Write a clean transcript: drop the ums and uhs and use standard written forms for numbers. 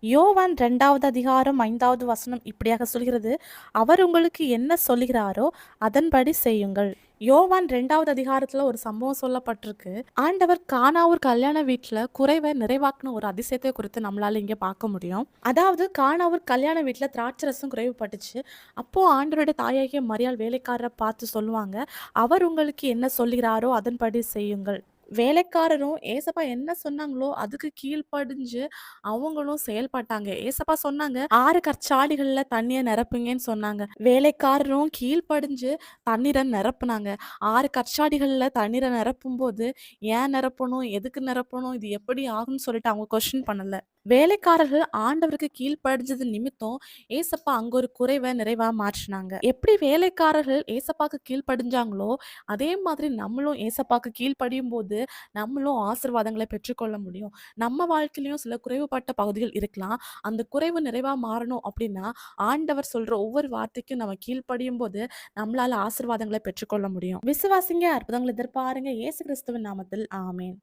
யோவான் 2வது அதிகாரம் 5வது வசனம் இப்படியாக சொல்கிறது, அவர் உங்களுக்கு என்ன சொல்லுகிறாரோ அதன்படி செய்யுங்கள். யோவான் 2வது அதிகாரத்துல ஒரு சம்பவம் சொல்லப்பட்டிருக்கு. ஆண்டவர் கானாவூர் கல்யாண வீட்டுல குறைவை நிறைவாக்குன ஒரு அதிசயத்தை குறித்து நம்மளால இங்க பார்க்க முடியும். அதாவது கானாவூர் கல்யாண வீட்டுல திராட்சரசம் குறைவுபட்டுச்சு. அப்போ ஆண்டவருடைய தாயாகிய மரியாள் வேலைக்காரரை பார்த்து சொல்லுவாங்க, அவர் உங்களுக்கு என்ன சொல்லுகிறாரோ அதன்படி செய்யுங்கள். வேலைக்காரரும் ஏசப்பா என்ன சொன்னாங்களோ அதுக்கு கீழ்ப்படிஞ்சு அவங்களும் செயல்பட்டாங்க. ஏசப்பா சொன்னாங்க, 6 கற்சாடிகள்ல தண்ணிய நிரப்புங்கன்னு சொன்னாங்க. வேலைக்காரரும் கீழ்ப்படிஞ்சு தண்ணீர நிரப்புனாங்க. 6 கற்சாடிகள்ல தண்ணீர நிரப்பும்போது, ஏன் நிரப்பணும்? எதுக்கு நிரப்பணும்? இது எப்படி ஆகும்ன்னு சொல்லிட்டு அவங்க கொஸ்டின் பண்ணல. வேலைக்காரர்கள் ஆண்டவருக்கு கீழ்ப்படிஞ்சது நிமித்தம் ஏசப்பா அங்க ஒரு குறைவ நிறைவா மாற்றினாங்க. எப்படி வேலைக்காரர்கள் ஏசப்பாக்கு கீழ்ப்படிஞ்சாங்களோ, அதே மாதிரி நம்மளும் ஏசப்பாக்கு கீழ்ப்படியும்போது, நம்மளும் ஆசீர்வாதங்களை பெற்றுக்கொள்ள முடியும். நம்ம வாழ்க்கையிலயும் சில குறைவுபட்ட பகுதிகள் இருக்கலாம். அந்த குறைவு நிறைவா மாறணும் அப்படின்னா, ஆண்டவர் சொல்ற ஒவ்வொரு வார்த்தைக்கும் நம்ம கீழ்ப்படியும்போது, நம்மளால ஆசீர்வாதங்களை பெற்றுக்கொள்ள முடியும். விசுவாசிங்க, அற்புதங்களை எதிர்பாருங்க. இயேசு கிறிஸ்துவின் நாமத்தில் ஆமென்.